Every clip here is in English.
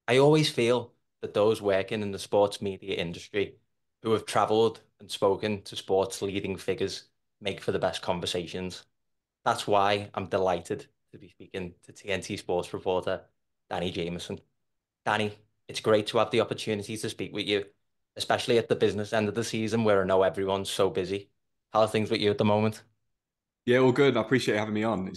I always feel that those working in the sports media industry who have traveled and spoken to sports leading figures make for the best conversations. That's why I'm delighted to be speaking to TNT Sports reporter Danny Jamieson. Danny, it's great to have the opportunity to speak with you, especially at the business end of the season where I know everyone's so busy. How are things with you at the moment? Yeah, all good. I appreciate you having me on.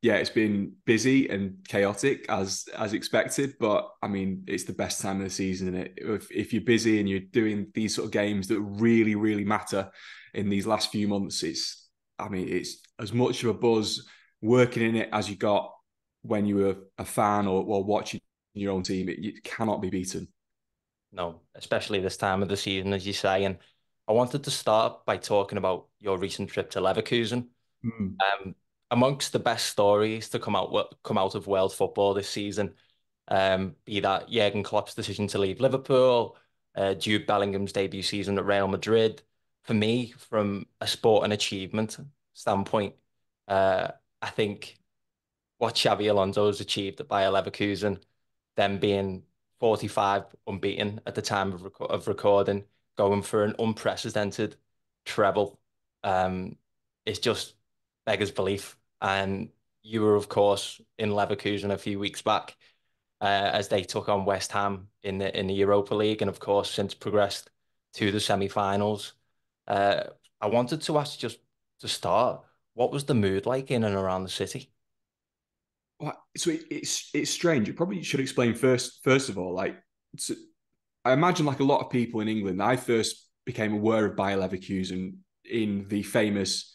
Yeah, it's been busy and chaotic as expected, but I mean, it's the best time of the season, isn't it? If you're busy and you're doing these sort of games that really, really matter in these last few months, it's as much of a buzz working in it as you got when you were a fan or watching your own team. It cannot be beaten. No, especially this time of the season, as you say. And I wanted to start by talking about your recent trip to Leverkusen. Mm. Um, Amongst the best stories to come out of world football this season, be that Jurgen Klopp's decision to leave Liverpool, Jude Bellingham's debut season at Real Madrid. For me, from a sport and achievement standpoint, uh, I think what Xabi Alonso has achieved at Bayer Leverkusen, them being 45 unbeaten at the time of recording, going for an unprecedented treble, is just beggars belief. And you were, of course, in Leverkusen a few weeks back as they took on West Ham in the Europa League, and of course, since progressed to the semi-finals. Uh, I wanted to ask just to start, what was the mood like in and around the city? So it's strange. You probably should explain first of all, so I imagine like a lot of people in England, I first became aware of Bayer Leverkusen in the famous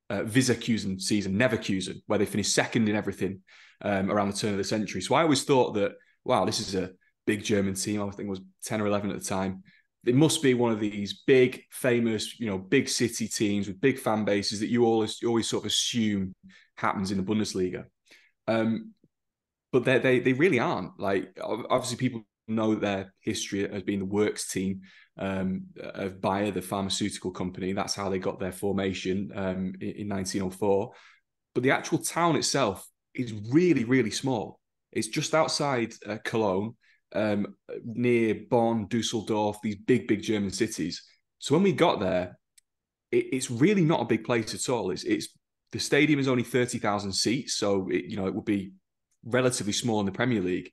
Vizekusen season, Neverkusen, where they finished second in everything around the turn of the century. So I always thought that, wow, this is a big German team. I think it was 10 or 11 at the time. It must be one of these big, famous, big city teams with big fan bases that you always sort of assume happens in the Bundesliga. Um, but they really aren't. Like obviously, people know their history as being the works team of Bayer, the pharmaceutical company. That's how they got their formation in 1904. But the actual town itself is really, really small. It's just outside Cologne, near Bonn, Dusseldorf, these big, big German cities. So when we got there, it's really not a big place at all. It's the stadium is only 30,000 seats, so it would be relatively small in the Premier League,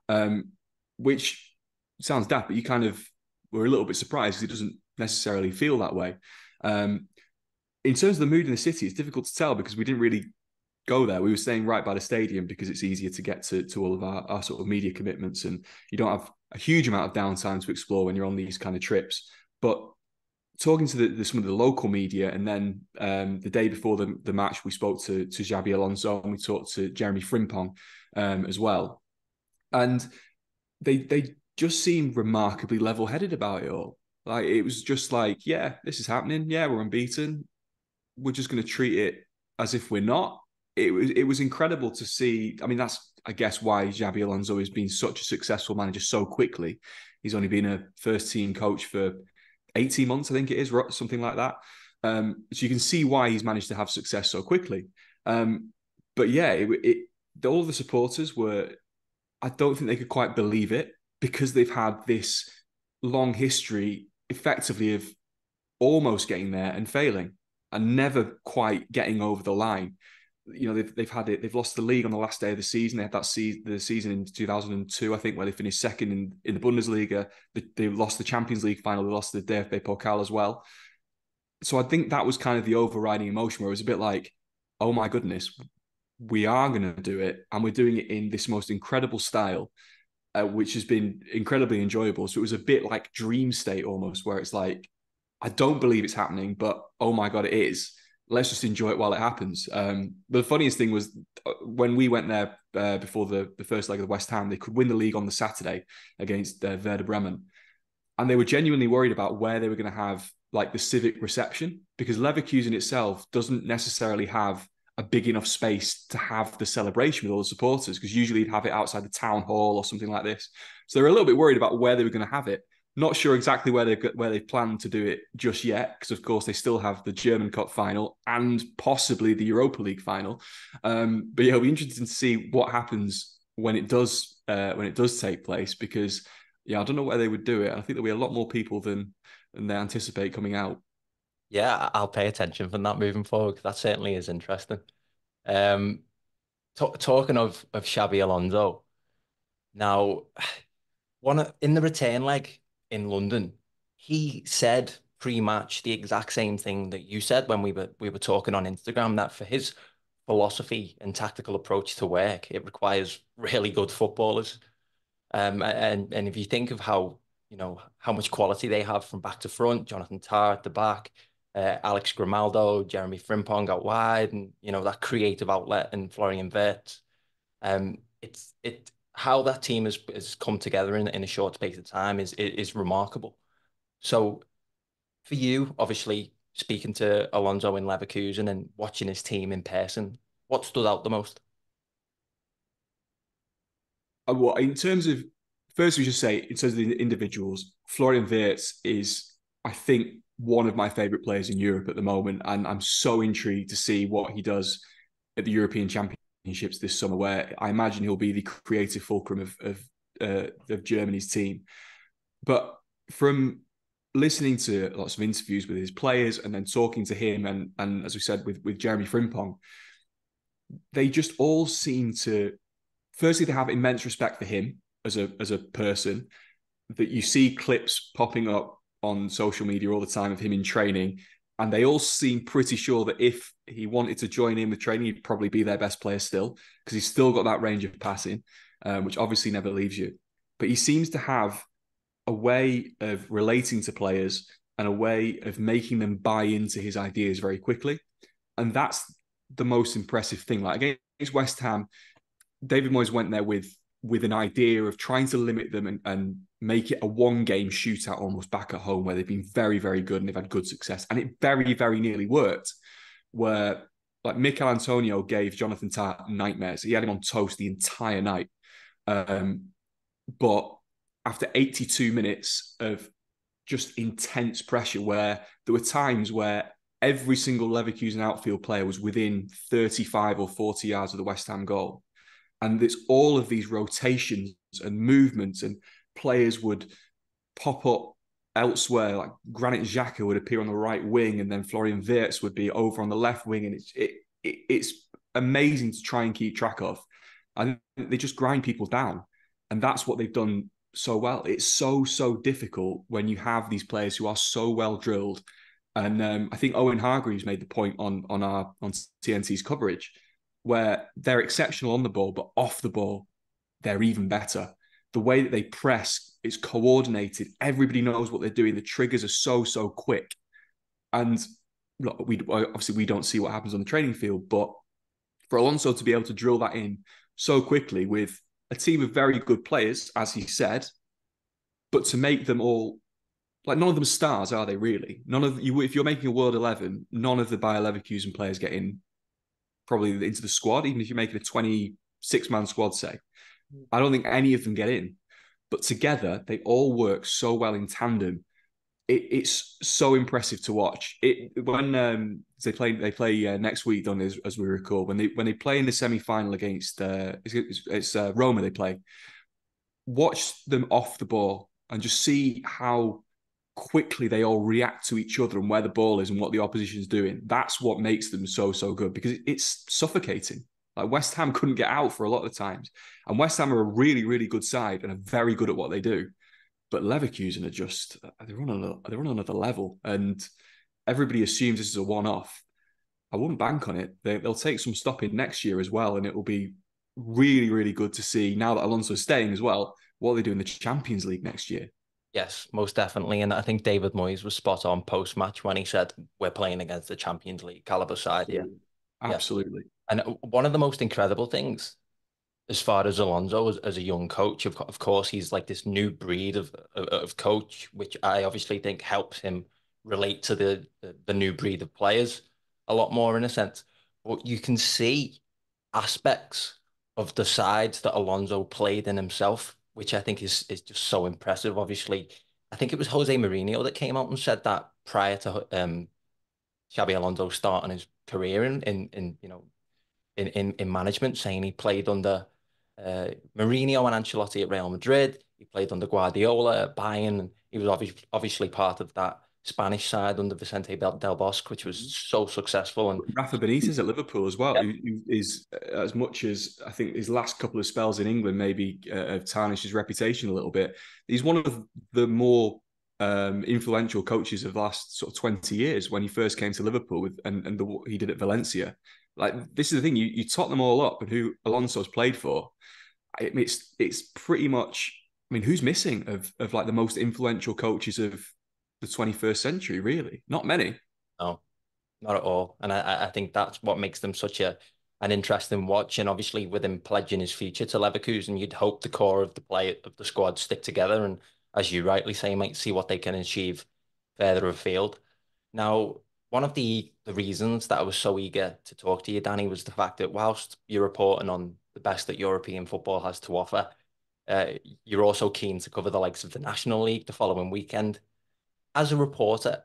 um, which sounds daft, but you kind of were a little bit surprised because it doesn't necessarily feel that way. Um, in terms of the mood in the city, it's difficult to tell because we didn't really go there. We were staying right by the stadium because it's easier to get to all of our sort of media commitments, and you don't have a huge amount of downtime to explore when you're on these kind of trips. But talking to some of the local media, and then the day before the match, we spoke to Xabi Alonso and we talked to Jeremy Frimpong as well, and they just seemed remarkably level headed about it all. Like it was just like, yeah, this is happening. Yeah, we're unbeaten. We're just going to treat it as if we're not. It was incredible to see. I mean, that's I guess why Xabi Alonso has been such a successful manager so quickly. He's only been a first team coach for 18 months, I think it is, something like that. So you can see why he's managed to have success so quickly. But yeah, all of the supporters were, I don't think they could quite believe it because they've had this long history effectively of almost getting there and failing and never quite getting over the line. They've had it. They've lost the league on the last day of the season. They had the season in 2002, I think, where they finished second in the Bundesliga. They lost the Champions League final. They lost the DFB Pokal as well. So I think that was kind of the overriding emotion, where it was a bit like, oh my goodness, we are going to do it, and we're doing it in this most incredible style, which has been incredibly enjoyable. So it was a bit like dream state almost, where it's like, I don't believe it's happening, but oh my God, it is. Let's just enjoy it while it happens. The funniest thing was when we went there before the first leg of the West Ham, they could win the league on the Saturday against Werder Bremen. And they were genuinely worried about where they were going to have like the civic reception, because Leverkusen itself doesn't necessarily have a big enough space to have the celebration with all the supporters, because usually you'd have it outside the town hall or something like this. So they were a little bit worried about where they were going to have it. Not sure exactly where they plan to do it just yet, because of course they still have the German Cup final and possibly the Europa League final. But yeah, it'll be interesting to see what happens when it does take place, because yeah, I don't know where they would do it. I think there'll be a lot more people than they anticipate coming out. Yeah, I'll pay attention from that moving forward. That certainly is interesting. Um, talking of Xabi Alonso, now in the return leg in London, he said pre-match the exact same thing that you said when we were talking on Instagram, that for his philosophy and tactical approach to work, it requires really good footballers. And if you think of how how much quality they have from back to front, Jonathan Tah at the back, Alex Grimaldo, Jeremy Frimpong out wide, and that creative outlet and Florian Wirtz. It's how that team has come together in a short space of time is remarkable. So for you, obviously speaking to Alonso in Leverkusen and watching his team in person, what stood out the most? Well, in terms of first, we should say in terms of the individuals, Florian Wirtz is, I think, one of my favorite players in Europe at the moment, and I'm so intrigued to see what he does at the European Championships this summer, where I imagine he'll be the creative fulcrum of Germany's team. But from listening to lots of interviews with his players and then talking to him and as we said with Jeremy Frimpong, they just all seem to, firstly, they have immense respect for him as a person. That you see clips popping up on social media all the time of him in training, and they all seem pretty sure that if he wanted to join in with training, he'd probably be their best player still, because he's still got that range of passing, which obviously never leaves you. But he seems to have a way of relating to players and a way of making them buy into his ideas very quickly. And that's the most impressive thing. Like against West Ham, David Moyes went there with an idea of trying to limit them and make it a one game shootout almost back at home, where they've been very, very good and they've had good success. And it very, very nearly worked, where like Mikel Antonio gave Jonathan Tah nightmares. He had him on toast the entire night. But after 82 minutes of just intense pressure, where there were times where every single Leverkusen outfield player was within 35 or 40 yards of the West Ham goal. And it's all of these rotations and movements, and players would pop up elsewhere. Like Granit Xhaka would appear on the right wing, and then Florian Wirtz would be over on the left wing. And it's amazing to try and keep track of. And they just grind people down. And that's what they've done so well. It's so difficult when you have these players who are so well drilled. And I think Owen Hargreaves made the point on TNT's coverage, where they're exceptional on the ball, but off the ball, they're even better. The way that they press is coordinated. Everybody knows what they're doing. The triggers are so quick. And look, we don't see what happens on the training field, but for Alonso to be able to drill that in so quickly with a team of very good players, as he said, but to make them all, like, none of them stars, are they really? None of you. If you're making a World 11, none of the Bayer Leverkusen players get in probably into the squad, even if you're making a 26-man squad, say. I don't think any of them get in. But together, they all work so well in tandem. It's so impressive to watch. When they play next week, don't they, as we recall, when they play in the semi-final against it's Roma, they play. Watch them off the ball and just see how quickly they all react to each other and where the ball is and what the opposition is doing. That's what makes them so good, because it's suffocating. Like West Ham couldn't get out for a lot of times, and West Ham are a really good side and are very good at what they do. But Leverkusen are just they're on another level, and everybody assumes this is a one-off. I wouldn't bank on it. They'll take some stopping next year as well, and it will be really good to see, now that Alonso's staying as well, what they do in the Champions League next year. Yes, most definitely. And I think David Moyes was spot on post-match when he said we're playing against the Champions League caliber side here. Absolutely. Yeah. Absolutely. And one of the most incredible things, as far as Alonso as a young coach, of course, he's like this new breed of coach, which I obviously think helps him relate to the new breed of players a lot more in a sense. But you can see aspects of the sides that Alonso played in himself, which I think is just so impressive. Obviously, I think it was Jose Mourinho that came out and said that prior to Xabi Alonso starting his career in management, saying he played under Mourinho and Ancelotti at Real Madrid. He played under Guardiola at Bayern, and he was obviously part of that Spanish side under Vicente Del Bosque, which was so successful. And Rafa Benitez at Liverpool as well, yeah, who is, as much as I think his last couple of spells in England maybe have tarnished his reputation a little bit. He's one of the more influential coaches of the last sort of 20 years when he first came to Liverpool and he did at Valencia. Like, this is the thing, you tot them all up and who Alonso's played for. It's pretty much, I mean, who's missing of like the most influential coaches of the 21st century, really? Not many. no, not at all. And I think that's what makes them such an interesting watch. And obviously, with him pledging his future to Leverkusen, you'd hope the core of the squad stick together. And as you rightly say, might see what they can achieve further afield. Now, one of the reasons that I was so eager to talk to you, Danny, was the fact that whilst you're reporting on the best that European football has to offer, uh, you're also keen to cover the likes of the National League the following weekend. As a reporter,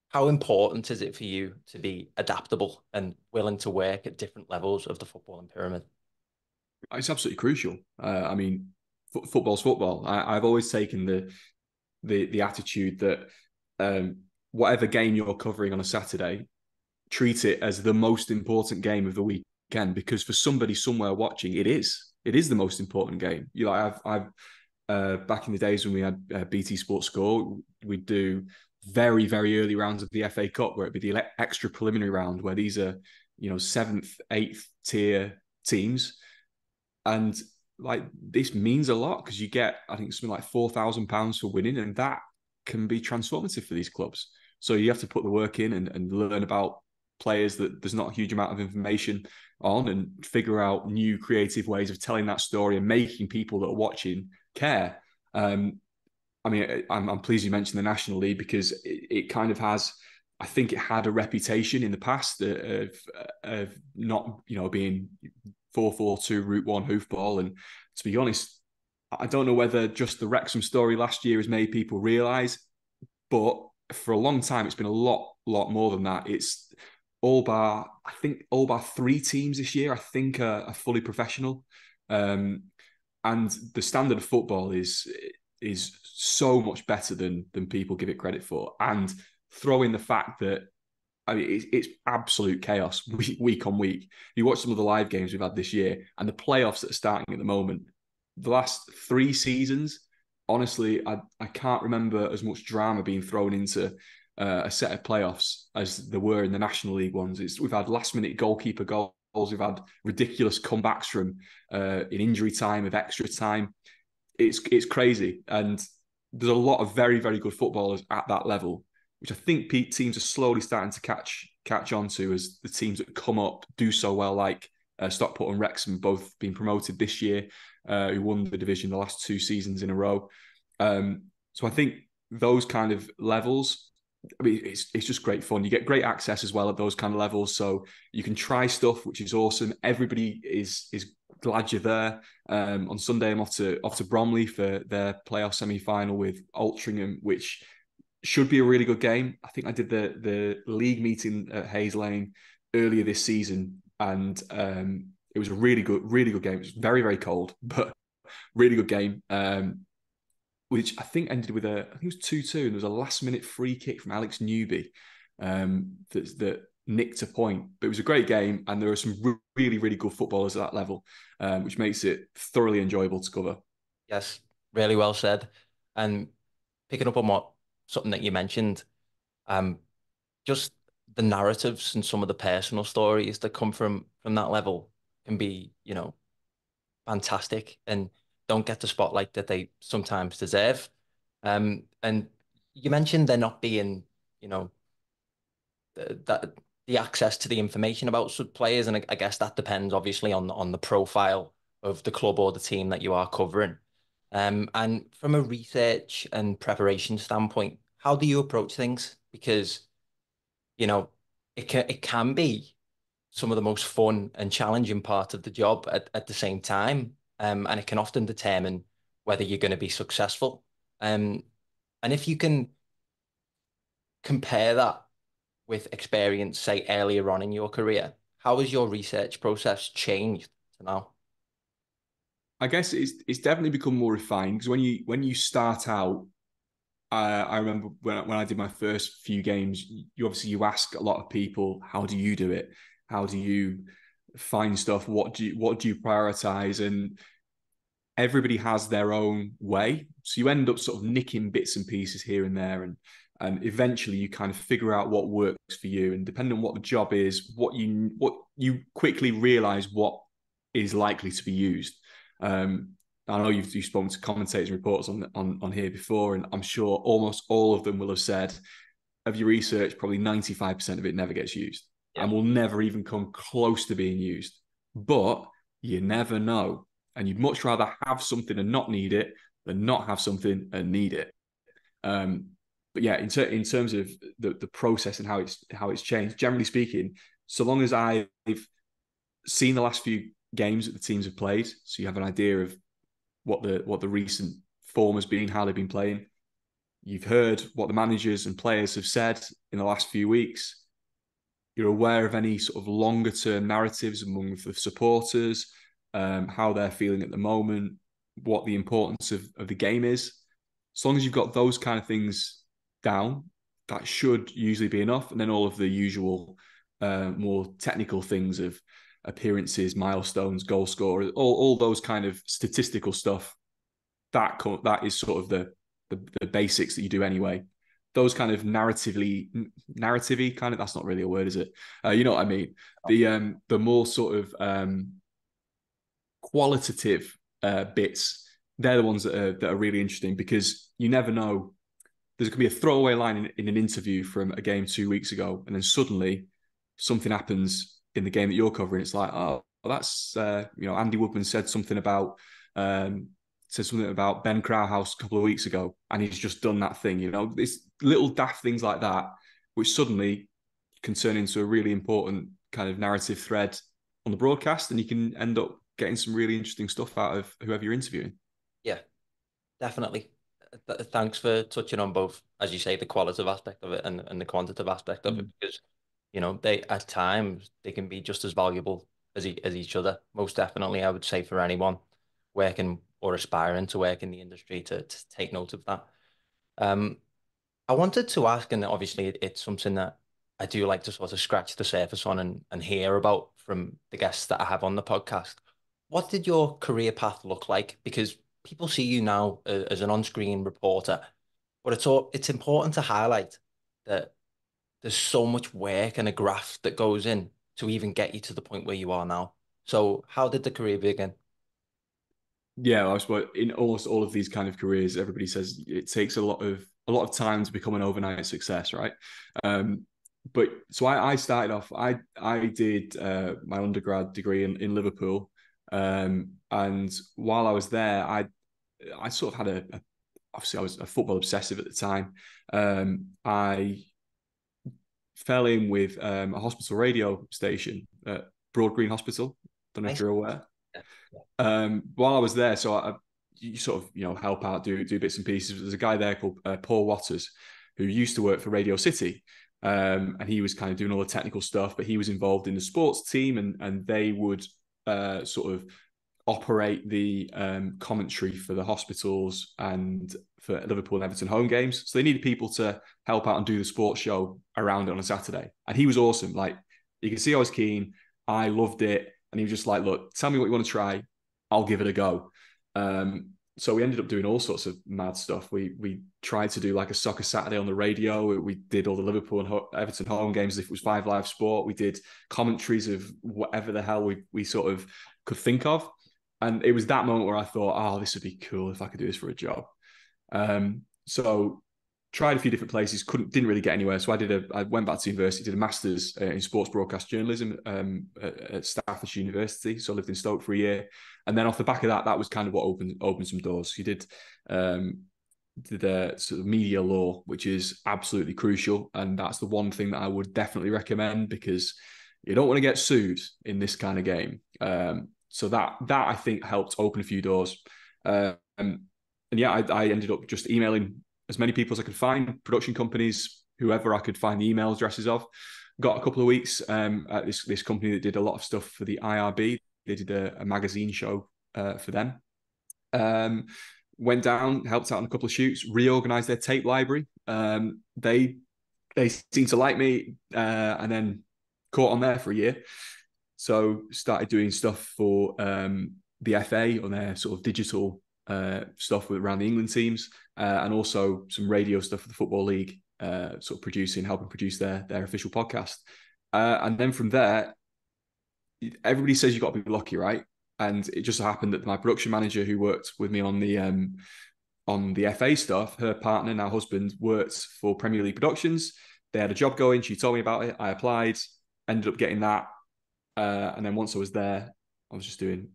how important is it for you to be adaptable and willing to work at different levels of the footballing pyramid? It's absolutely crucial. I mean, football's football. I've always taken the attitude that whatever game you're covering on a Saturday, treat it as the most important game of the weekend, because for somebody somewhere watching, it is the most important game. You know, I've back in the days when we had BT Sports Score, we'd do very, very early rounds of the FA Cup where it'd be the extra preliminary round where these are, seventh, eighth tier teams. And like, this means a lot because you get, I think, something like £4,000 for winning, and that can be transformative for these clubs. So you have to put the work in and learn about players that there's not a huge amount of information on, and figure out new creative ways of telling that story and making people that are watching care. I mean, I'm pleased you mentioned the National League because it kind of has, I think it had a reputation in the past of not, being 4-4-2 Route 1 hoofball. And to be honest, I don't know whether just the Wrexham story last year has made people realise, but for a long time, it's been a lot more than that. It's all bar three teams this year, I think, are fully professional. And the standard of football is so much better than people give it credit for. And throw in the fact that, I mean, it's absolute chaos week on week. You watch some of the live games we've had this year and the playoffs that are starting at the moment. The last 3 seasons, honestly, I can't remember as much drama being thrown into a set of playoffs as there were in the National League ones. We've had last-minute goalkeeper goals. We've had ridiculous comebacks from in injury time, of extra time. It's crazy. And there's a lot of very, very good footballers at that level, which I think teams are slowly starting to catch on to as the teams that come up do so well, like Stockport and Wrexham, both being promoted this year, who won the division the last 2 seasons in a row. So I think those kind of levels, I mean, it's just great fun. You get great access as well at those kind of levels, so you can try stuff, which is awesome. Everybody is glad you're there. On Sunday, I'm off to Bromley for their playoff semi-final with Altrincham, which should be a really good game. I think I did the league meeting at Hayes Lane earlier this season, and it was a really good game. It was very, very cold, but really good game. Which I think ended with I think it was 2-2, and there was a last-minute free kick from Alex Newby that nicked a point. But it was a great game, and there are some really, really good footballers at that level, which makes it thoroughly enjoyable to cover. Yes, really well said. And picking up on something that you mentioned, um, just the narratives and some of the personal stories that come from that level can be, fantastic and don't get the spotlight that they sometimes deserve. And you mentioned there not being, that the access to the information about sub players, and I guess that depends obviously on the profile of the club or the team that you are covering. And from a research and preparation standpoint, how do you approach things? Because, you know, it can be some of the most fun and challenging part of the job at the same time. And it can often determine whether you're going to be successful. Um, and if you can compare that with experience, say earlier on in your career, how has your research process changed to now? I guess it's definitely become more refined because when you start out, I remember when I did my first few games, you ask a lot of people, how do you do it? How do you find stuff? What do you prioritize? And everybody has their own way. So you end up sort of nicking bits and pieces here and there, and eventually you kind of figure out what works for you. And depending on what the job is, what you quickly realize what is likely to be used. I know you've spoken to commentators and reporters on here before, and I'm sure almost all of them will have said of your research, probably 95% of it never gets used Yeah. and will never even come close to being used. But you never know. And you'd much rather have something and not need it than not have something and need it. Um, but yeah, in terms of the process and how it's changed, generally speaking, so long as I've seen the last few games that the teams have played, so you have an idea of what the recent form has been, how they've been playing. You've heard what the managers and players have said in the last few weeks. You're aware of any sort of longer term narratives among the supporters, how they're feeling at the moment, what the importance of the game is. As long as you've got those kind of things down, that should usually be enough. And then all of the usual more technical things of appearances, milestones, goal scorers, all those kind of statistical stuff, that is sort of the basics that you do anyway. Those kind of narratively kind of, that's not really a word, is it? You know what I mean? The more sort of qualitative bits, they're the ones that are really interesting, because you never know. There's going to be a throwaway line in an interview from a game 2 weeks ago, and then suddenly something happens in the game that you're covering. It's like, oh, well, that's Andy Woodman said something about Ben Crowhouse a couple of weeks ago, and he's just done that thing. It's little daft things like that, which suddenly can turn into a really important kind of narrative thread on the broadcast, and you can end up getting some really interesting stuff out of whoever you're interviewing. Yeah, definitely. Thanks for touching on both, as you say, the qualitative aspect of it and the quantitative aspect of it, because they at times they can be just as valuable as each other. Most definitely, I would say, for anyone working or aspiring to work in the industry to take note of that. Um, I wanted to ask, and obviously it's something that I do like to sort of scratch the surface on and hear about from the guests that I have on the podcast. What did your career path look like? Because people see you now as an on-screen reporter, but it's important to highlight that there's so much work and a graft that goes in to even get you to the point where you are now. So how did the career begin? Yeah, I suppose in almost all of these kind of careers, everybody says it takes a lot of time to become an overnight success, right? But so I started off. I did my undergrad degree in Liverpool, and while I was there, I sort of had obviously I was a football obsessive at the time. I fell in with a hospital radio station at Broad Green Hospital. Don't know if Nice. you're aware. Yeah. While I was there, so you sort of help out, do bits and pieces. There's a guy there called Paul Waters, who used to work for Radio City, and he was kind of doing all the technical stuff, but he was involved in the sports team, and they would sort of operate the commentary for the hospitals and for Liverpool and Everton home games. So they needed people to help out and do the sports show around it on a Saturday, and he was awesome. Like, you can see I was keen. I loved it. And he was just like, look, tell me what you want to try. I'll give it a go. So we ended up doing all sorts of mad stuff. We tried to do like a soccer Saturday on the radio. We did all the Liverpool and Everton home games as if it was 5 Live Sport. We did commentaries of whatever the hell we sort of could think of. And it was that moment where I thought, oh, this would be cool if I could do this for a job. So tried a few different places, didn't really get anywhere. So I went back to university, did a master's in sports broadcast journalism at Staffordshire University. So I lived in Stoke for a year, and then off the back of that was kind of what opened some doors. You did the sort of media law, which is absolutely crucial, and that's the one thing that I would definitely recommend, because you don't want to get sued in this kind of game. So that I think helped open a few doors. And yeah, I ended up just emailing as many people as I could find, production companies, whoever I could find the email addresses of. Got a couple of weeks at this company that did a lot of stuff for the IRB. They did a magazine show for them. Um, Went down, helped out on a couple of shoots, reorganized their tape library. They seemed to like me, and then caught on there for a year. So started doing stuff for the FA on their sort of digital stuff around the England teams, and also some radio stuff for the Football League, sort of helping produce their official podcast. And then from there, everybody says you've got to be lucky, right? And it just so happened that my production manager, who worked with me on the FA stuff, her partner, now husband, worked for Premier League Productions. They had a job going. She told me about it. I applied, ended up getting that. And then once I was there, I was just doing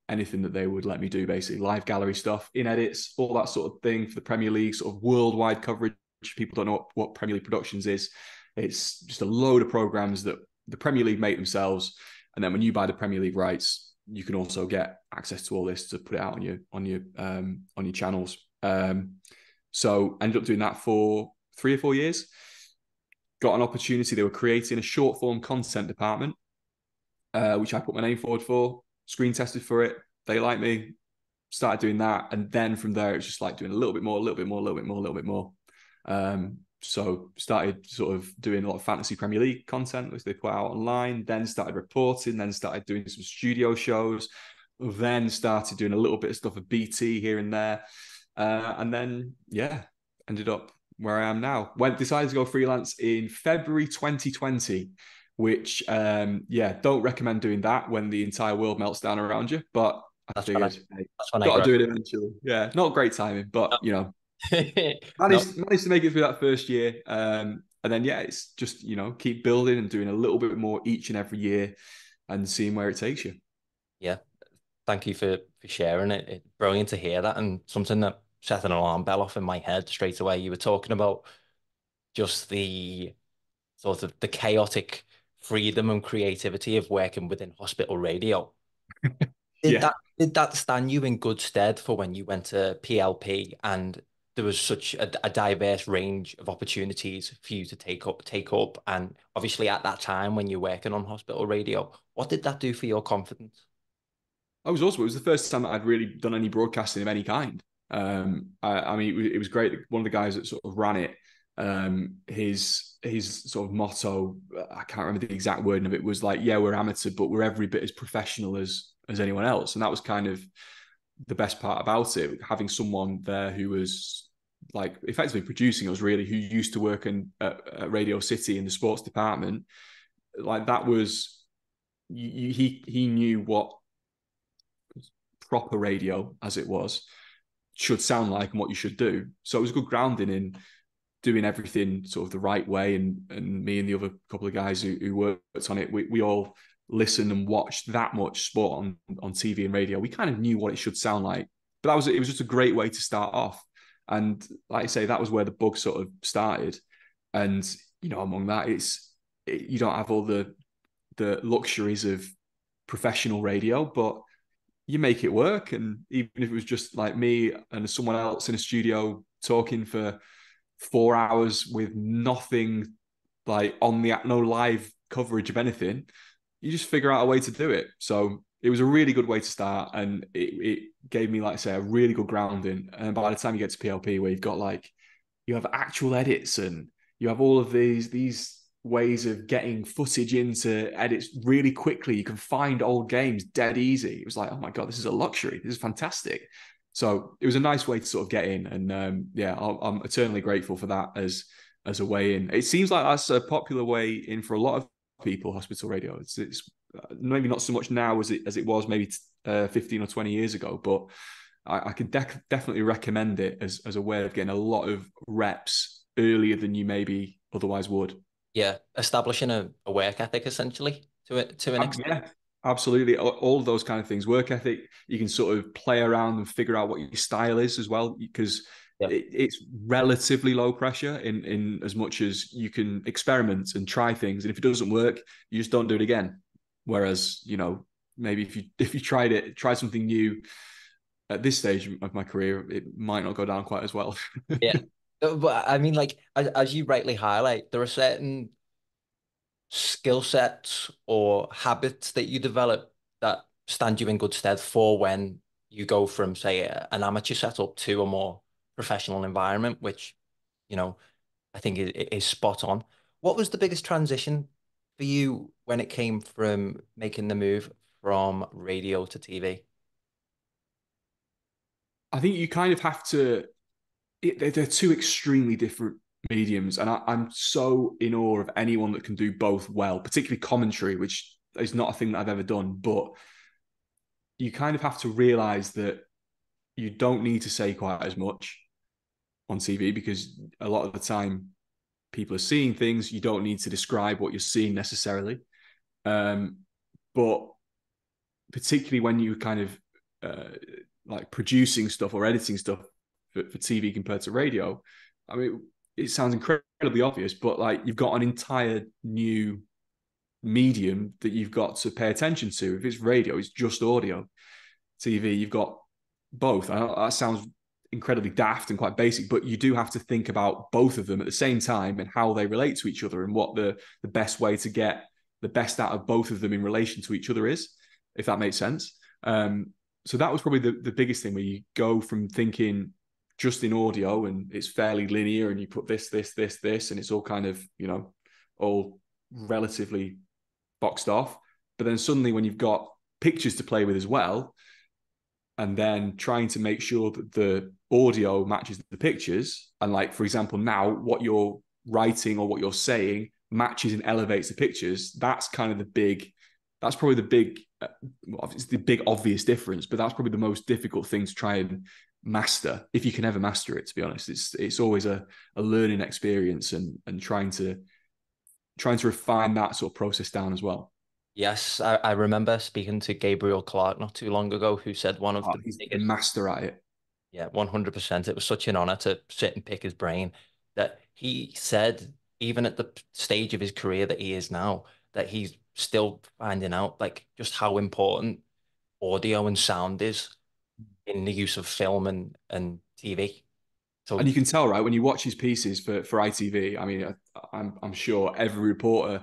anything that they would let me do, basically live gallery stuff, in edits, all that sort of thing for the Premier League, sort of worldwide coverage. People don't know what Premier League Productions is. It's just a load of programs that the Premier League make themselves. And then when you buy the Premier League rights, you can also get access to all this to put it out on your channels. So I ended up doing that for 3 or 4 years. Got an opportunity. They were creating a short form content department, which I put my name forward for, screen tested for it. They liked me, started doing that. And then from there, it's just like doing a little bit more, a little bit more, a little bit more, a little bit more. So started sort of doing a lot of fantasy Premier League content, which they put out online, then started reporting, then started doing some studio shows, then started doing a little bit of stuff with BT here and there. And then, yeah, ended up where I am now. Decided to go freelance in February 2020, which, don't recommend doing that when the entire world melts down around you. But I That's when I figured, hey, that's when I got to graduated. do it eventually. Yeah, not great timing, but, No, managed to make it through that first year. And then, yeah, it's just, keep building and doing a little bit more each and every year and seeing where it takes you. yeah. Thank you for sharing it. It's brilliant to hear that, and something that set an alarm bell off in my head straight away. You were talking about just the sort of the chaotic freedom and creativity of working within hospital radio. Did Yeah. that stand you in good stead for when you went to PLP and there was such a diverse range of opportunities for you to take up? And obviously at that time when you're working on hospital radio, what did that do for your confidence? It was the first time that I'd really done any broadcasting of any kind. I mean, it was great. One of the guys that sort of ran it, his sort of motto, I can't remember the exact wording of it, was like, yeah, we're amateur, but we're every bit as professional as anyone else. And that was kind of the best part about it, having someone there who was like effectively producing us, really, who used to work at Radio City in the sports department. Like that was, he knew what proper radio, as it was, should sound like and what you should do. So it was a good grounding in doing everything sort of the right way. And me and the other couple of guys who worked on it, we all listened and watched that much sport on TV and radio. We kind of knew what it should sound like. But it was just a great way to start off. And like I say, that was where the bug sort of started. And, among that, you don't have all the luxuries of professional radio, but you make it work. And even if it was just like me and someone else in a studio talking for 4 hours with nothing, like no live coverage of anything, you just figure out a way to do it. So it was a really good way to start, and it gave me, like I say, a really good grounding. And by the time you get to PLP, where you have actual edits and you have all of these ways of getting footage into edits really quickly. You can find old games dead easy. It was like, oh my God, this is a luxury. This is fantastic. So it was a nice way to sort of get in. And I'm eternally grateful for that as a way in. It seems like that's a popular way in for a lot of people, hospital radio. It's maybe not so much now as it was maybe 15 or 20 years ago, but I could definitely recommend it as a way of getting a lot of reps earlier than you maybe otherwise would. Yeah, establishing a work ethic essentially to an extent. Yeah, absolutely. All of those kind of things. Work ethic, you can sort of play around and figure out what your style is as well, because Yeah, it's relatively low pressure in as much as you can experiment and try things. And if it doesn't work, you just don't do it again. Whereas, maybe if you tried something new at this stage of my career, it might not go down quite as well. yeah. But I mean, like as you rightly highlight, there are certain skill sets or habits that you develop that stand you in good stead for when you go from, say, an amateur setup to a more professional environment, which, you know, I think is spot on. What was the biggest transition for you when it came from making the move from radio to TV? I think you kind of have to. They're two extremely different mediums, and I'm so in awe of anyone that can do both well, particularly commentary, which is not a thing that I've ever done. But you kind of have to realize that you don't need to say quite as much on TV because a lot of the time people are seeing things. You don't need to describe what you're seeing necessarily. Um, but particularly when you kind of like producing stuff or editing stuff for TV compared to radio, I mean, it sounds incredibly obvious, but like you've got an entire new medium that you've got to pay attention to. If it's radio, it's just audio. TV, you've got both. I know that sounds incredibly daft and quite basic, but you do have to think about both of them at the same time and how they relate to each other and what the best way to get the best out of both of them in relation to each other is, if that makes sense. So that was probably the biggest thing where you go from thinking just in audio and it's fairly linear and you put this, and it's all kind of, all relatively boxed off. But then suddenly when you've got pictures to play with as well, and then trying to make sure that the audio matches the pictures. And like, for example, now what you're writing or what you're saying matches and elevates the pictures. That's probably the big, it's the big obvious difference, but that's probably the most difficult thing to try and master, if you can ever master it, to be honest. It's always a learning experience and trying to refine that sort of process down as well. Yes, I remember speaking to Gabriel Clark not too long ago, who said one of the He's the biggest, master at it. yeah, 100%. It was such an honor to sit and pick his brain that he said, even at the stage of his career that he is now, that he's still finding out like just how important audio and sound is in the use of film and TV. And So you can tell, right, when you watch his pieces for ITV. I mean, I'm sure every reporter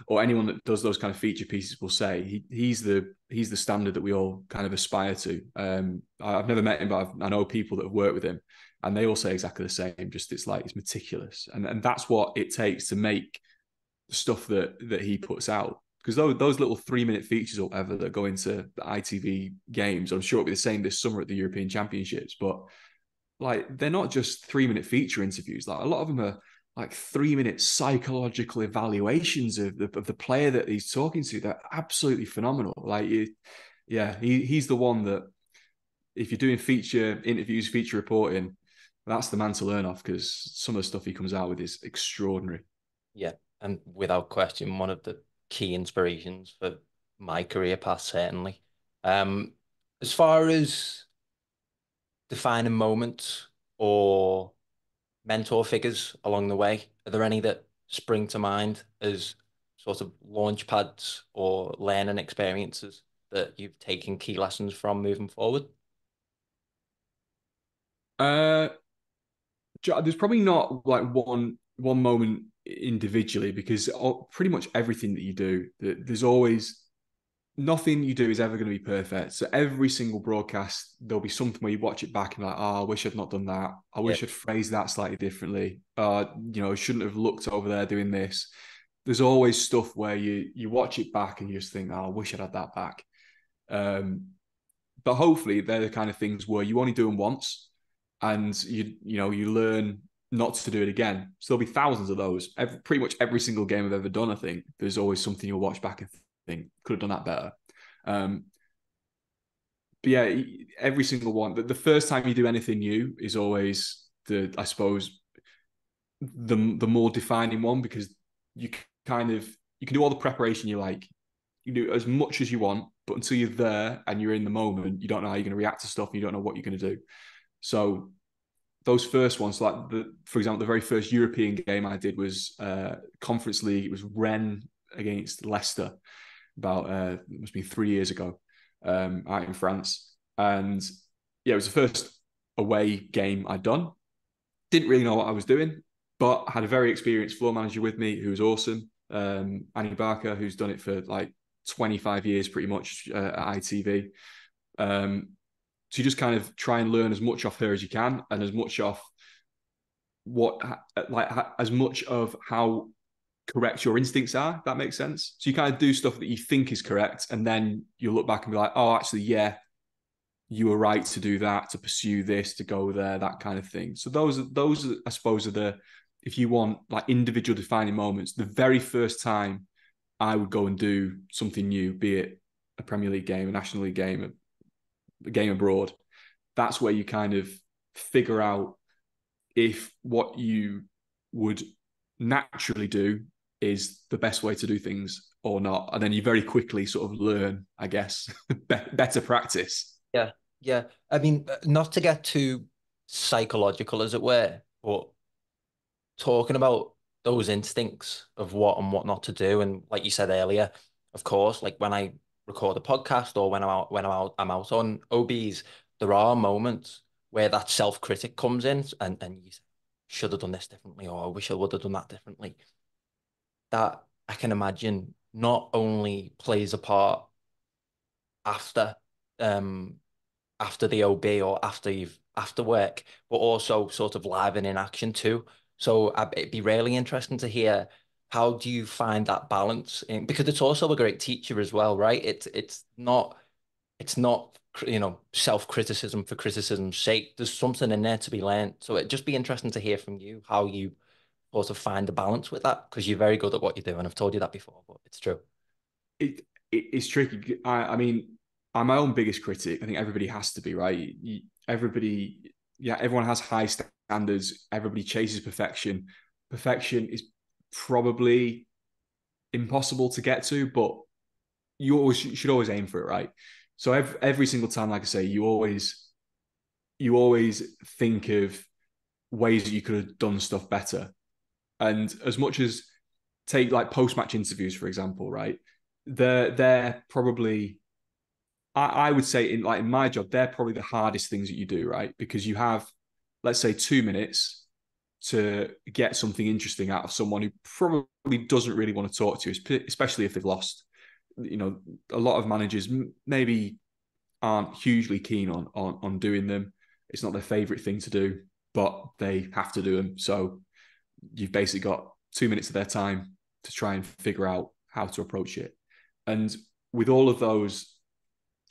or anyone that does those kind of feature pieces will say he's the standard that we all kind of aspire to. I've never met him, but I know people that have worked with him, and they all say exactly the same. Just it's meticulous, and that's what it takes to make the stuff that he puts out. Because those little 3-minute features or whatever that go into the ITV games, I'm sure it'll be the same this summer at the European Championships, but like they're not just 3-minute feature interviews. Like a lot of them are like 3-minute psychological evaluations of the player that he's talking to. They're absolutely phenomenal. He's the one that if you're doing feature interviews, feature reporting, that's the man to learn off because some of the stuff he comes out with is extraordinary. yeah, and without question, one of the key inspirations for my career path, certainly. Um, as far as defining moments or mentor figures along the way, are there any that spring to mind as sort of launch pads or learning experiences that you've taken key lessons from moving forward? Uh, there's probably not like one moment individually because pretty much everything that you do, there's always nothing you do is ever going to be perfect. So every single broadcast, there'll be something where you watch it back and like, oh, I wish I'd not done that. I Yeah, wish I'd phrased that slightly differently. I shouldn't have looked over there doing this. There's always stuff where you watch it back and you just think, oh, I wish I'd had that back. But hopefully they're the kind of things where you only do them once and you learn not to do it again. So there'll be thousands of those. Pretty much every single game I've ever done, I think there's always something you'll watch back and think could have done that better. But yeah, every single one. The first time you do anything new is always I suppose the more defining one because you you can do all the preparation you like. You can do as much as you want, but until you're there and you're in the moment, you don't know how you're going to react to stuff. And you don't know what you're going to do. So those first ones, like for example, the very first European game I did was Conference League. It was Rennes against Leicester about it must be 3 years ago out in France. And yeah, it was the first away game I'd done. Didn't really know what I was doing, but had a very experienced floor manager with me who was awesome. Annie Barker, who's done it for like 25 years pretty much at ITV. So you just kind of try and learn as much off her as you can, and as much off as much of how correct your instincts are, if that makes sense. So you kind of do stuff that you think is correct, and then you look back and be like, oh, actually, yeah, you were right to do that, to pursue this, to go there, that kind of thing. So those I suppose, are the, if you want like individual defining moments, the very first time I would go and do something new, be it a Premier League game, a National League game, a game abroad, that's where you kind of figure out if what you would naturally do is the best way to do things or not. And then you very quickly sort of learn, I guess, better practice. Yeah, yeah. I mean, not to get too psychological, as it were, but talking about those instincts of what and what not to do, and like you said earlier, of course, like when I record a podcast or I'm out on OBs, there are moments where that self-critic comes in, and you should have done this differently, or I wish I would have done that differently. That I can imagine not only plays a part after um after the OB or after work, but also sort of live and in action too. So it'd be really interesting to hear, how do you find that balance in, because it's also a great teacher as well, right? It's not self-criticism for criticism's sake. There's something in there to be learned. So it'd just be interesting to hear from you how you sort of find the balance with that, because you're very good at what you do, and I've told you that before, but it's true. It's tricky. I mean, I'm my own biggest critic. I think everybody has to be, right? Everybody, yeah, everyone has high standards. Everybody chases perfection. Perfection is probably impossible to get to, but should always aim for it, right? So every single time, like I say, you always think of ways that you could have done stuff better. And as much as, take like post-match interviews, for example, right? They're probably, I would say, in my job, they're probably the hardest things that you do, right? Because you have, let's say, 2 minutes to get something interesting out of someone who probably doesn't really want to talk to you, especially if they've lost. A lot of managers maybe aren't hugely keen on doing them. It's not their favorite thing to do, but they have to do them. So you've basically got 2 minutes of their time to try and figure out how to approach it. And with all of those,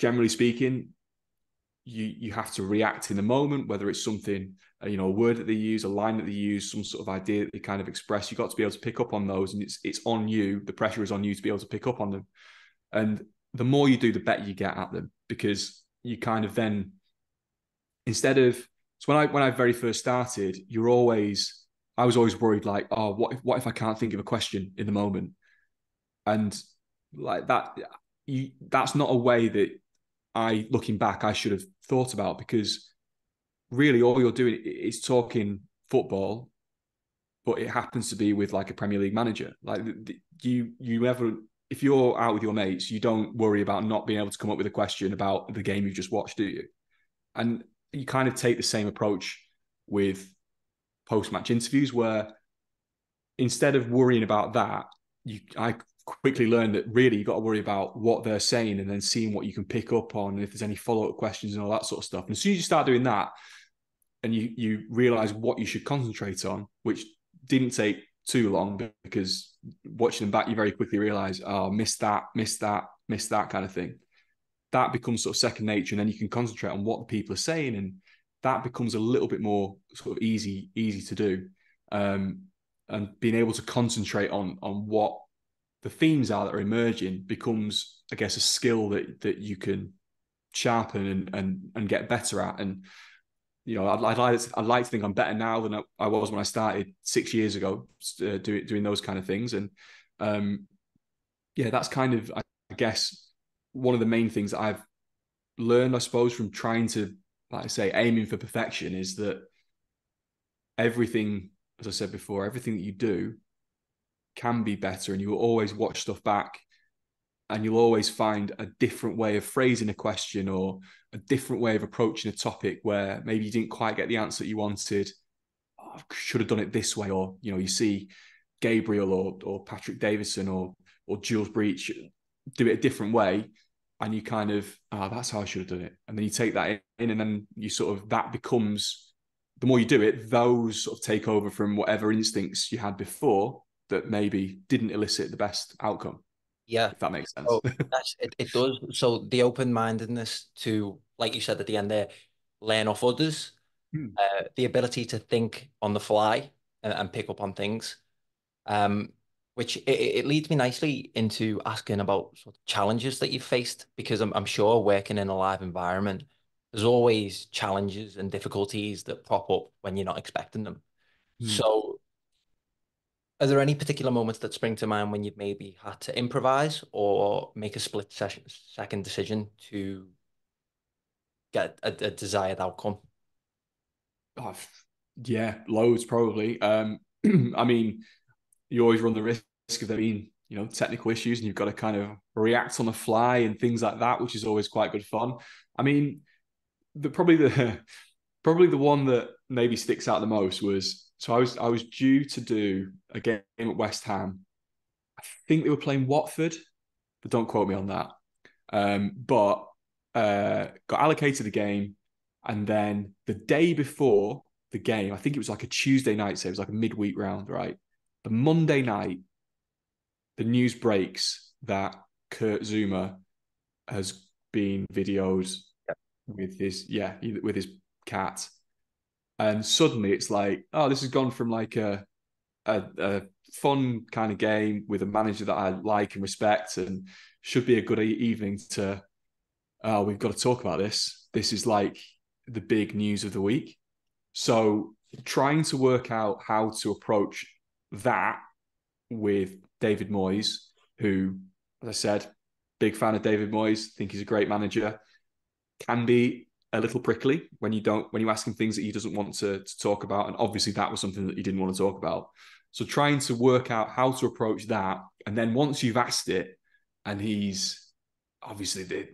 generally speaking, you have to react in the moment, whether it's something, a word that they use, a line that they use, some sort of idea that they kind of express. You've got to be able to pick up on those, and it's on you. The pressure is on you to be able to pick up on them. And the more you do, the better you get at them, because you kind of then, instead of, so when I very first started, I was always worried, like, oh, what if I can't think of a question in the moment? And like that, that's not a way that looking back, I should have thought about, because really all you're doing is talking football, but it happens to be with like a Premier League manager. Like you ever, if you're out with your mates, you don't worry about not being able to come up with a question about the game you've just watched, do you? And you kind of take the same approach with post-match interviews, where instead of worrying about that, I quickly learned that really you got to worry about what they're saying, and then seeing what you can pick up on, and if there's any follow-up questions and all that sort of stuff. And as soon as you start doing that, and you realize what you should concentrate on, which didn't take too long, because watching them back, you very quickly realize, oh, missed that kind of thing. That becomes sort of second nature, and then you can concentrate on what the people are saying, and that becomes a little bit more sort of easy to do. And being able to concentrate on what the themes are that are emerging becomes, I guess, a skill that you can sharpen and get better at. And I'd like to think I'm better now than I was when I started 6 years ago, doing those kind of things. And yeah, that's kind of, I guess, one of the main things that I've learned, I suppose, from trying to, like I say, aiming for perfection, is that everything, as I said before, everything that you do can be better, and you will always watch stuff back, and you'll always find a different way of phrasing a question, or a different way of approaching a topic where maybe you didn't quite get the answer that you wanted. Oh, I should have done it this way. Or, you see Gabriel or Patrick Davison or Jules Breach do it a different way. and you kind of, that's how I should have done it. And then you take that in, and then you sort of, that becomes, the more you do it, those sort of take over from whatever instincts you had before that maybe didn't elicit the best outcome, Yeah. if that makes sense. Oh, it does. So the open-mindedness to, like you said at the end there, learn off others, Hmm. the ability to think on the fly and pick up on things. Um, which it leads me nicely into asking about sort of challenges that you've faced, because I'm sure working in a live environment, there's always challenges and difficulties that prop up when you're not expecting them. Hmm. So, are there any particular moments that spring to mind when you've maybe had to improvise or make a second decision to get a desired outcome? Oh, yeah, loads probably. I mean, you always run the risk of there being, technical issues, and you've got to kind of react on the fly and things like that, which is always quite good fun. I mean, probably the probably the one that maybe sticks out the most was, so I was due to do a game at West Ham. I think they were playing Watford, but don't quote me on that. But got allocated the game, and then the day before the game, I think it was like a Tuesday night, so it was like a midweek round, right? The Monday night, the news breaks that Kurt Zuma has been videoed with his cat, and suddenly it's like, oh, this has gone from like a fun kind of game with a manager that I like and respect and should be a good evening to, oh, we've got to talk about this. This is like the big news of the week. So trying to work out how to approach that with David Moyes, who, as I said, big fan of David Moyes, think he's a great manager, can be a little prickly when you ask him things that he doesn't want to talk about. And obviously that was something that he didn't want to talk about. So trying to work out how to approach that. And then once you've asked it, and he's obviously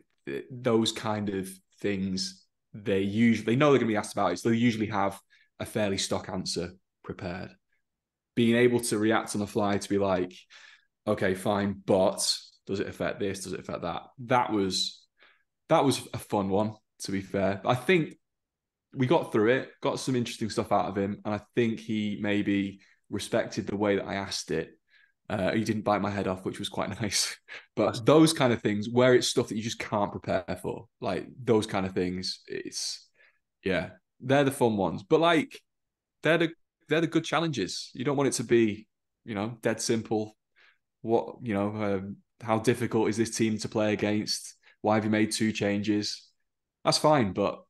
those kind of things, they know they're going to be asked about it. So they usually have a fairly stock answer prepared. Being able to react on the fly to be like, okay, fine, but does it affect this? Does it affect that? That was a fun one, to be fair. I think we got through it, got some interesting stuff out of him, and I think he maybe respected the way that I asked it. He didn't bite my head off, which was quite nice. But those kind of things, where it's stuff that you just can't prepare for, like those kind of things, yeah, they're the fun ones. But like they're the they're the good challenges. You don't want it to be, dead simple. How difficult is this team to play against? Why have you made two changes? That's fine, but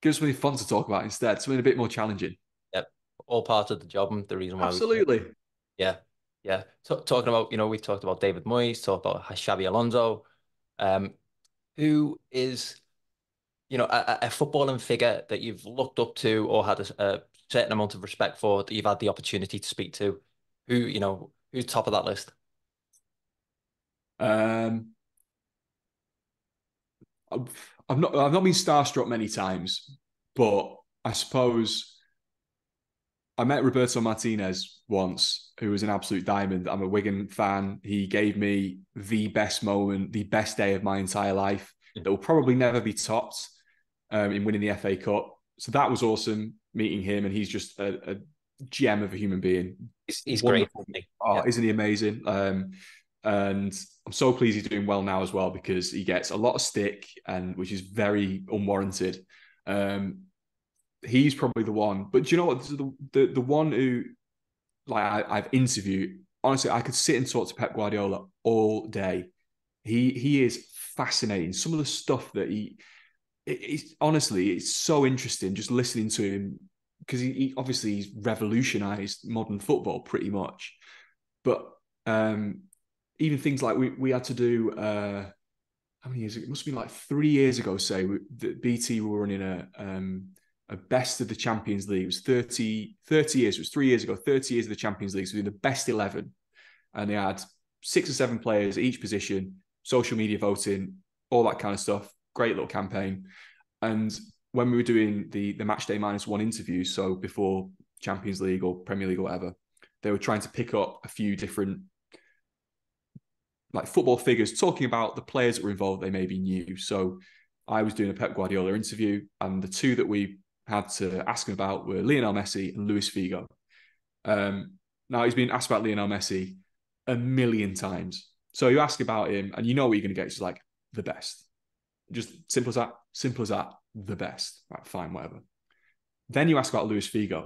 give us something fun to talk about instead, something a bit more challenging. Yep. All part of the job and the reason why we do it. Absolutely. Yeah. Yeah. Talking about, we've talked about David Moyes, talked about Xabi Alonso, um, who is, a footballing figure that you've looked up to or had a certain amount of respect for, that you've had the opportunity to speak to, who's top of that list? Um, I've not been starstruck many times, but I suppose I met Roberto Martinez once, who was an absolute diamond. I'm a Wigan fan. He gave me the best moment, the best day of my entire life that will probably never be topped in winning the FA Cup. So that was awesome meeting him, and he's just a gem of a human being. He's great. Wonderful. Isn't he? Oh, Yeah. isn't he amazing? And I'm so pleased he's doing well now as well, because he gets a lot of stick, and which is very unwarranted. Um, he's probably the one. But do you know what? The one who, like, I've interviewed. Honestly, I could sit and talk to Pep Guardiola all day. He is fascinating. Some of the stuff that honestly, it's so interesting just listening to him, because he obviously he's revolutionized modern football pretty much. But even things like we had to do. How many years ago? It must have been like 3 years ago. Say BT were running a best of the Champions League. It was 30 years. It was 3 years ago. 30 years of the Champions League. So we did the best 11, and they had 6 or 7 players at each position. Social media voting, all that kind of stuff. Great little campaign. And when we were doing the match day -1 interviews, so before Champions League or Premier League or whatever, they were trying to pick up a few different like football figures talking about the players that were involved they maybe knew. So I was doing a Pep Guardiola interview, and the two that we had to ask him about were Lionel Messi and Luis Figo. Um, Now he's been asked about Lionel Messi a million times. So you ask about him, and you know what you're going to get. It's like the best, just simple as that. Simple as that. The best. Right, fine, whatever. Then you ask about Luis Figo,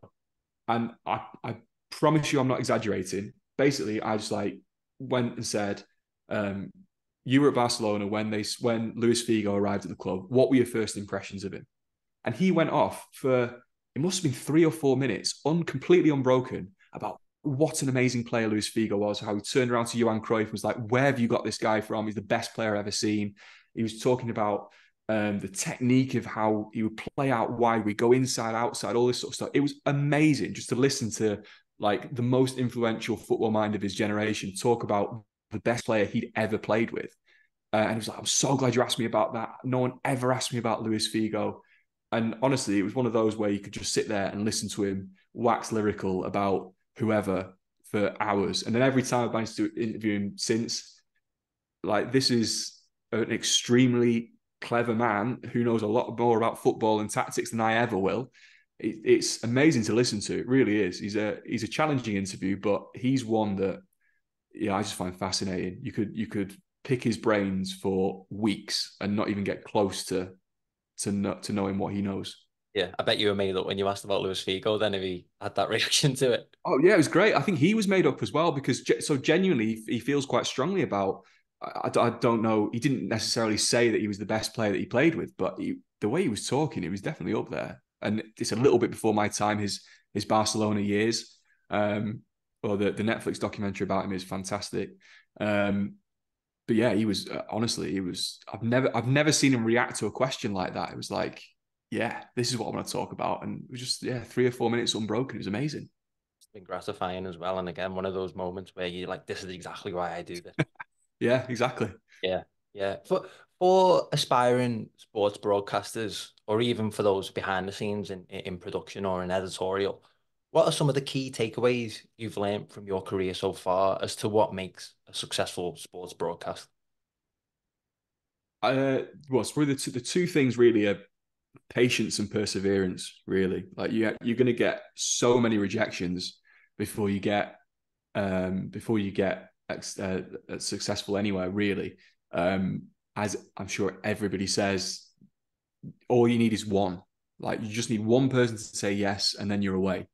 and I promise you, I'm not exaggerating. Basically, I just like went and said, um, "You were at Barcelona when Luis Figo arrived at the club. What were your first impressions of him?" And he went off for it must have been 3 or 4 minutes, completely unbroken, about what an amazing player Luis Figo was. How he turned around to Johan Cruyff and was like, "Where have you got this guy from? He's the best player I've ever seen." He was talking about the technique of how he would play out wide, we go inside, outside, all this sort of stuff. It was amazing just to listen to like the most influential football mind of his generation talk about the best player he'd ever played with. And he was like, "I'm so glad you asked me about that. No one ever asked me about Luis Figo." And honestly, it was one of those where you could just sit there and listen to him wax lyrical about whoever for hours. And then every time I've managed to interview him since, like, this is an extremely clever man who knows a lot more about football and tactics than I ever will. It's amazing to listen to. It really is. He's a challenging interview, but he's one that I just find fascinating. You could pick his brains for weeks and not even get close to knowing what he knows. Yeah, I bet you were made up when you asked about Luis Figo. Then if he had that reaction to it. Oh yeah, it was great. I think he was made up as well because so genuinely he feels quite strongly about. I don't know. He didn't necessarily say that he was the best player that he played with, but the way he was talking, it was definitely up there. And it's a little bit before my time. His Barcelona years, or the Netflix documentary about him is fantastic. But yeah, he was honestly, he was. I've never seen him react to a question like that. It was like, yeah, this is what I want to talk about, and it was just 3 or 4 minutes unbroken. It was amazing. It's been gratifying as well. And again, one of those moments where you're like, this is exactly why I do this. Yeah, exactly. Yeah, yeah. For aspiring sports broadcasters, or even for those behind the scenes in production or in editorial, what are some of the key takeaways you've learned from your career so far as to what makes a successful sports broadcast? Well, it's really the two things really are patience and perseverance. Really, like you're going to get so many rejections before you get successful anywhere. Really, as I'm sure everybody says, all you need is one. Like you just need one person to say yes, and then you're away.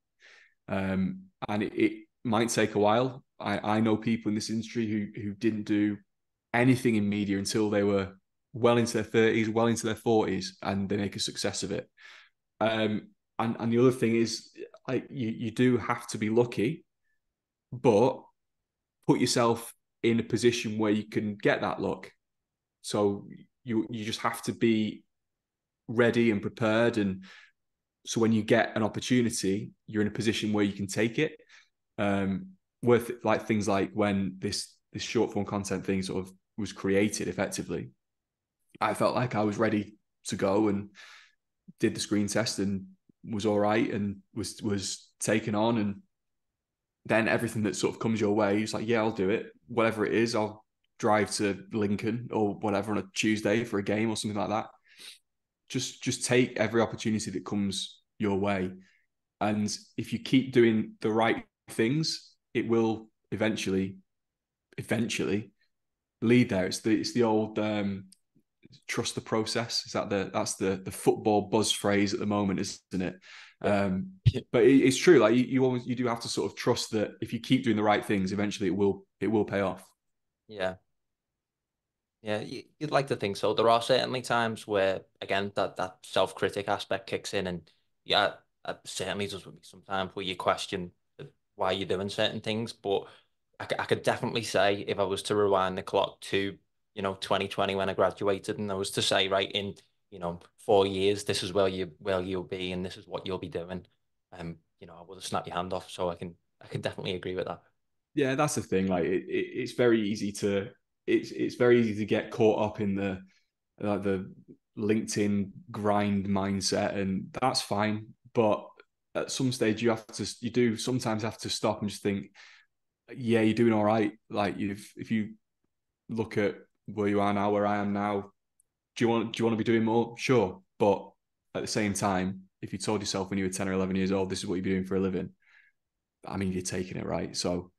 And it might take a while. I know people in this industry who didn't do anything in media until they were well into their 30s, well into their 40s, and they make a success of it. And the other thing is, like you do have to be lucky, but put yourself in a position where you can get that luck. So you just have to be ready and prepared, and so when you get an opportunity, you're in a position where you can take it. Worth like things like when this short form content thing sort of was created effectively, I felt like I was ready to go and did the screen test and was all right and was taken on. And then everything that sort of comes your way, it's like, yeah, I'll do it. Whatever it is, I'll drive to Lincoln or whatever on a Tuesday for a game or something like that. Just take every opportunity that comes your way. And if you keep doing the right things, it will eventually lead there. It's the old trust the process. Is that that's the football buzz phrase at the moment, isn't it? Yeah. But it's true. Like you do have to sort of trust that if you keep doing the right things, eventually it will pay off. Yeah. Yeah, you'd like to think so. There are certainly times where, again, that self-critic aspect kicks in, and yeah, it certainly does with me sometimes, where you question why you're doing certain things. But I could definitely say, if I was to rewind the clock to, 2020 when I graduated, and I was to say, right, in 4 years, this is where you'll be, and this is what you'll be doing. I would have snapped your hand off. So I can definitely agree with that. Yeah, that's the thing. Like it's very easy to it's very easy to get caught up in the LinkedIn grind mindset, and that's fine. But at some stage, you do sometimes have to stop and just think, yeah, you're doing all right. Like if you look at where you are now, where I am now. Do you want to be doing more? Sure, but at the same time, if you told yourself when you were 10 or 11 years old, this is what you'd be doing for a living, I mean, you're taking it, right? So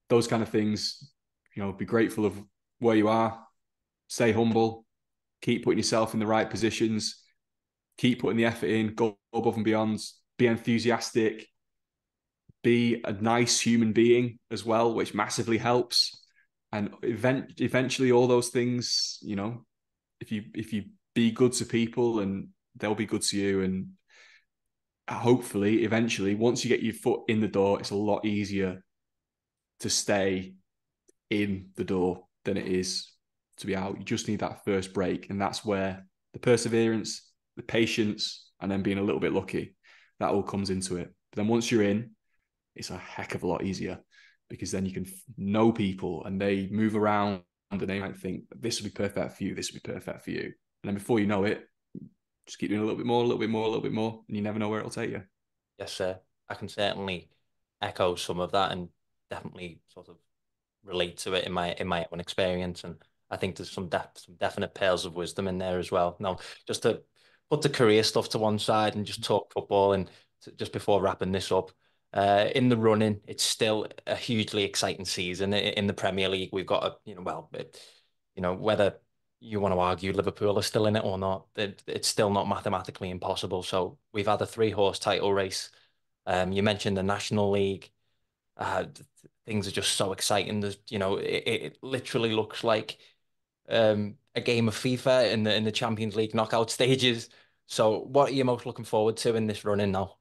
those kind of things, be grateful of where you are, stay humble, keep putting yourself in the right positions, keep putting the effort in, go above and beyond, be enthusiastic, be a nice human being as well, which massively helps. And eventually, all those things, if you be good to people, and they'll be good to you, and hopefully, eventually, once you get your foot in the door, it's a lot easier to stay in the door than it is to be out. You just need that first break, and that's where the perseverance, the patience, and then being a little bit lucky, that all comes into it. But then once you're in, it's a heck of a lot easier, because then you can know people and they move around and they might think this will be perfect for you, this will be perfect for you. And then before you know it, just keep doing a little bit more, a little bit more, a little bit more, and you never know where it'll take you. Yes, sir. I can certainly echo some of that and definitely sort of relate to it in my own experience. And I think there's some definite pearls of wisdom in there as well. Now, just to put the career stuff to one side and just talk football, and just before wrapping this up, in the running, it's still a hugely exciting season in the Premier League. We've got a, whether you want to argue Liverpool are still in it or not, it's still not mathematically impossible. So we've had a three-horse title race. You mentioned the National League. Uh, Things are just so exciting. There's, it literally looks like a game of FIFA in the Champions League knockout stages. So, what are you most looking forward to in this running now?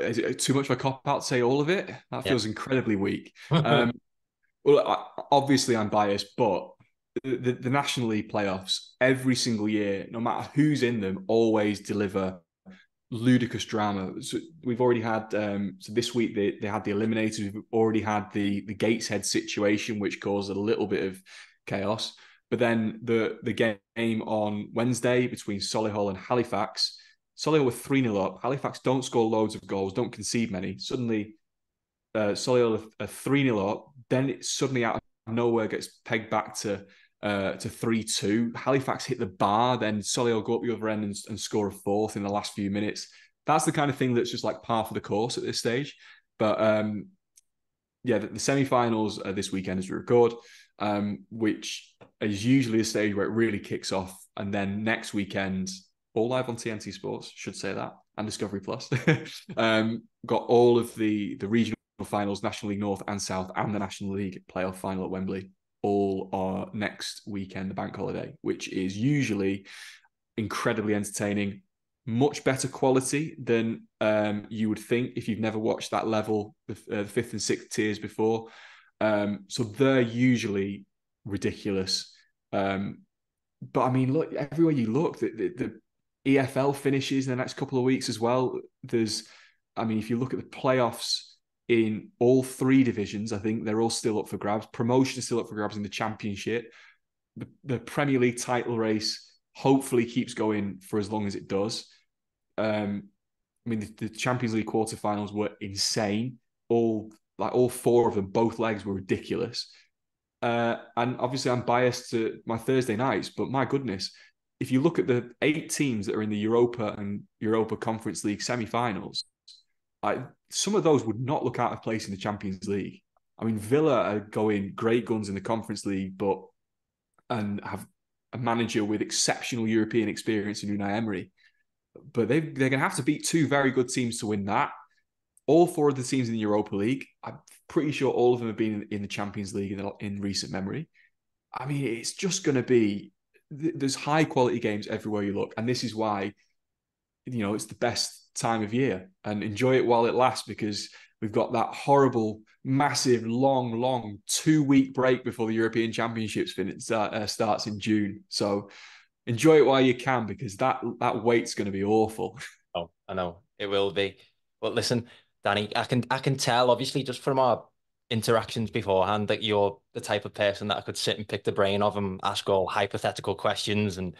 Is it too much of a cop out to say all of it? That Yeah. feels incredibly weak. Well, obviously I'm biased, but the National League playoffs every single year, no matter who's in them, always deliver ludicrous drama. So we've already had so this week they had the eliminators. We've already had the Gateshead situation, which caused a little bit of chaos. But then the game on Wednesday between Solihull and Halifax, Solihull were 3-0 up. Halifax don't score loads of goals, don't concede many. Suddenly, Solihull are 3-0 up. Then it suddenly out of nowhere gets pegged back to 3-2. Halifax hit the bar, then Solihull go up the other end and score a fourth in the last few minutes. That's the kind of thing that's just like par for the course at this stage. But yeah, the semi-finals this weekend as we record, which is usually a stage where it really kicks off. And then next weekend, all live on TNT Sports, should say that, and Discovery Plus. Got all of the regional finals, National League North and South, and the National League playoff final at Wembley, all are next weekend, the bank holiday, which is usually incredibly entertaining, much better quality than you would think if you've never watched that level, the fifth and sixth tiers before. So they're usually ridiculous. But I mean, look, everywhere you look, the EFL finishes in the next couple of weeks as well. I mean, if you look at the playoffs in all three divisions, I think they're all still up for grabs. Promotion is still up for grabs in the Championship. The Premier League title race hopefully keeps going for as long as it does. I mean, the Champions League quarterfinals were insane. All four of them, both legs were ridiculous. And obviously, I'm biased to my Thursday nights, but my goodness, if you look at the 8 teams that are in the Europa and Europa Conference League semi-finals, some of those would not look out of place in the Champions League. I mean, Villa are going great guns in the Conference League, and have a manager with exceptional European experience in Unai Emery. But they're going to have to beat 2 very good teams to win that. All 4 of the teams in the Europa League, I'm pretty sure all of them have been in the Champions League in recent memory. I mean, it's just going to be, there's high quality games everywhere you look. And this is why, it's the best time of year, and enjoy it while it lasts, because we've got that horrible, massive, long 2-week break before the European Championships starts in June. So enjoy it while you can, because that wait's going to be awful. Oh, I know it will be. But listen, Danny, I can tell obviously just from our interactions beforehand that you're the type of person that I could sit and pick the brain of and ask all hypothetical questions and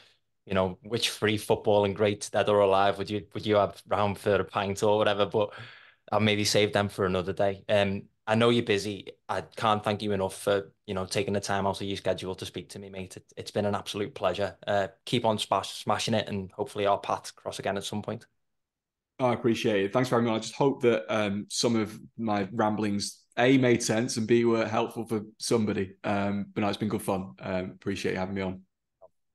which free footballing greats dead or alive would you have round for a pint or whatever, but I'll maybe save them for another day. I know you're busy. I can't thank you enough for, taking the time out of your schedule to speak to me, mate. It's been an absolute pleasure. Keep on smashing it, and hopefully our paths cross again at some point. I appreciate it. Thanks for having me on. I just hope that some of my ramblings A made sense and B were helpful for somebody. But no, it's been good fun. Appreciate you having me on.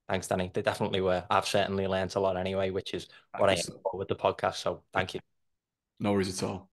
Thanks, Danny. They definitely were. I've certainly learned a lot anyway, which is what I aim for with the podcast. So thank you. No worries at all.